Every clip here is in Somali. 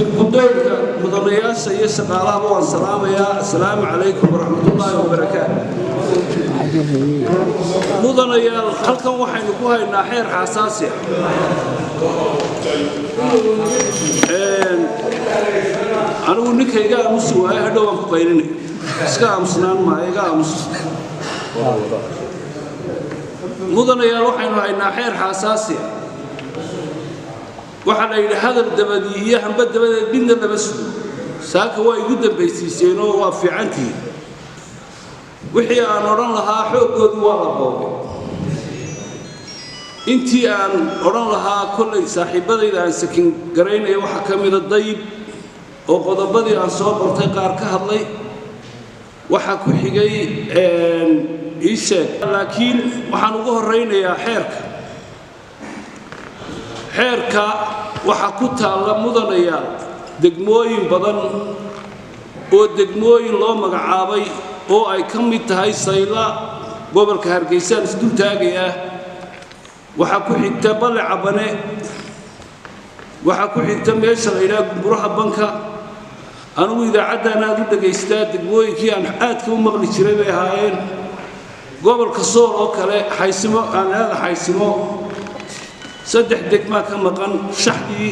شركتك مدنيات سيد سقالها والسلام يا السلام عليكم ورحمة الله وبركاته مدنيات halkan waxaynu ku haynaa xeer xasaasi anigu ninkayga aamusi waayo hadhow aan ku qaylinay iska aamusnaan maayo iga aamus mudanayaal waxaynu haynaa xeer xasaasi waxa la yidhi hadal dabadii iyo hamba dabadeed midna lama sugo saaka waa igu dambaysiiseen oo waa fiicantii wixii aan odhan lahaa xooggoodu waa la boobay intii aan odhan lahaa kollay saaxiibadayda aan sakin garaynaya waxaa ka mida dayib oo qodobadii aan soo qortay qaar ka hadlay waxaa ku xigay ii sheeg laakiin waxaan ugu horraynayaa xeerka waxaa ku taalla mudanayaal degmooyin badan oo degmooyin loo magacaabay oo ay ka mid tahay sayla gobolka hargeysaan isdul taagaya waxaa ku xigta balle cabane waxaa ku xigta meesha la yidhaha gumburaha banka anigu idaacaddan aad u dhegaystaa degmooyinkii aan aadka u maqli jiray bay ahaayeen gobolka sool oo kale xaysimo aan aada xaysimo saddex degmaa ka maqan shaxdii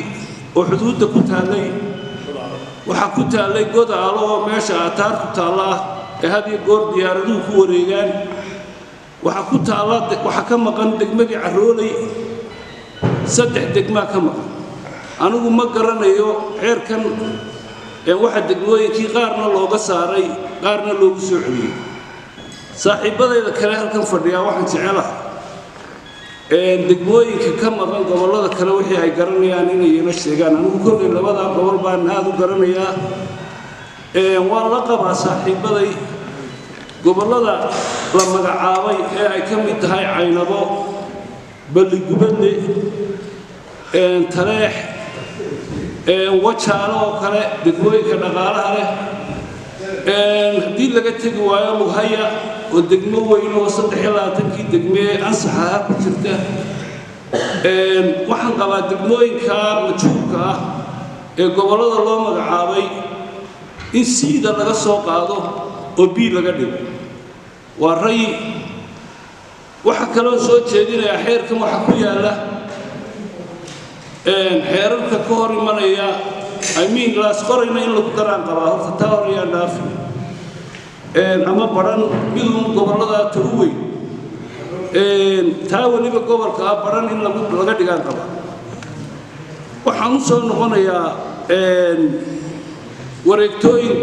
oo xuduudda ku taallay waxaa ku taallay godaalo oo meesha aataar ku taalla ah ee had iyo goor diyaaraduhu ku wareegaan waxaa ka maqan degmadii carrooley saddex degmaa ka maqan anigu ma garanayo xeerkan waxa degmooyinkii qaarna looga saaray qaarna loogu soo celiyey saaxiibadayda kale halkan fadhiyaa waxaan jecelahay degmooyinka ka maqan gobollada kale wixii ay garanayaan inay ila sheegaan anigu kollay labadaa gobol baan aad u garanayaa waan la qabaa saaxiibaday gobollada la magacaabay ee ay ka mid tahay caynabo balligubadle taleex wajaalo oo kale degmooyinka dhaqaalaha leh haddii laga tegi waayo lughaya oo degmo weyn oo 23kii degmee ansaxaha ku jirta waxaan qabaa degmooyinka majuurka ah ee gobollada loo magacaabay in siida laga soo qaado oo bii laga dhigo waa ray waxa kaloo soo jeedinayaa xeerkan waxa ku yaalla xeerarka ka hor imanaya laas qorayna in lagu daraan qabaa horta taa horayaan dhaafin ama baran midun gobollada ta u weyn taa weliba gobolka ah baran in laga dhigaan qabaa waxaan u soo noqonayaa wareegtooyin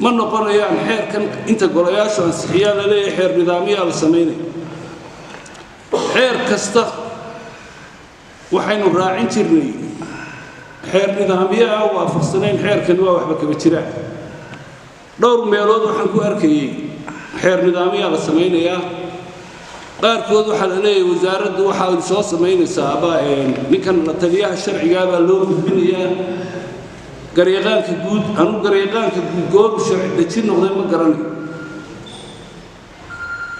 ma noqonayaan xeerkan inta golayaashu ansixiyaa la leeyahay xeer nidaamyaa la samaynaya xeer kasta waxaynu raacin jirnay xeer nidaamyaha waafaqsanayn xeerkan waa waxba kaba jiraan dhowr meelood waxaan ku arkayay xeer nidaamyaa la samaynayaa qaarkood waxaa la leeyahay wasaaraddu waxaa soo samaynaysaa ninkan la taliyaha sharcigaa baa loo gudbinayaa garyaqaanka guud anu garyaqaanka guud goobu sharci dejin noqday ma garanayo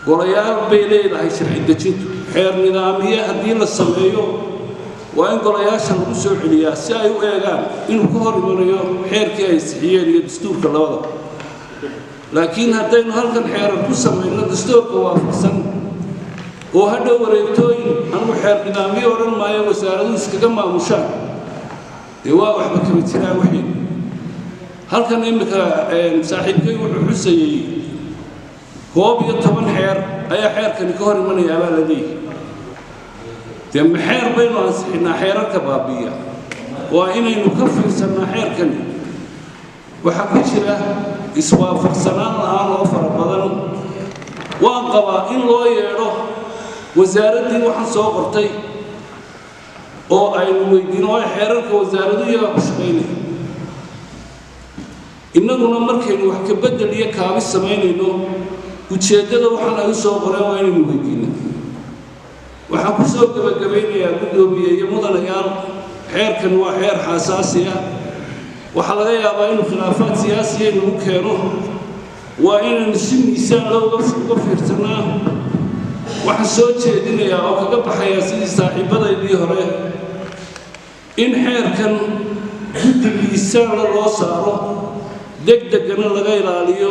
golayaal bay leedahay sharci dejintu xeer nidaamiye haddii la sameeyo waa in golayaasha lagu soo celiyaa si ay u eegaan inuu ka hor imanayo xeerkii ay sixiyeen iyo dastuurka labadaba laakiin haddaynu halkan xeerar ku samayno dastuurka waafaqsan oo hadhow wareegtooyin anigu xeer nidaamiye odhan maayo wasaaraduhu iskaga maamushaan dee waa waxba kama jiraan wixii halkan iminka saaxiibkay wuxuu xusayey 11 xeer ayaa xeerkani ka hor imanayaa baa la leeyahay dee maxeer baynu ansixinaa xeerarka baabi'iya waa inaynu ka fiirsannaa xeerkani waxaa ku jira iswaafaqsanaan la'aan oo fara badan waan qabaa in loo yeedho wasaaraddii waxaan soo qortay oo aynu weydiino oo xeerarka wasaaradu iyaga ku shaqaynaya innaguna markaynu wax ka beddel iyo kaabi samaynayno ujeeddada waxaan ay u soo qoreen waa inaynu weydiino waxaan ku soo gabagabaynayaa guddoomiye iyo mudanayaal xeerkan waa xeer xasaasi ah waxaa laga yaabaa inuu khilaafaad siyaasiya inagu keeno waa inaynu si miisaan looga fiirsanaa waxaan soo jeedinayaa oo kaga baxayaa sidii saaxiibadaydii hore in xeerkan miisaan loo saaro degdegana laga ilaaliyo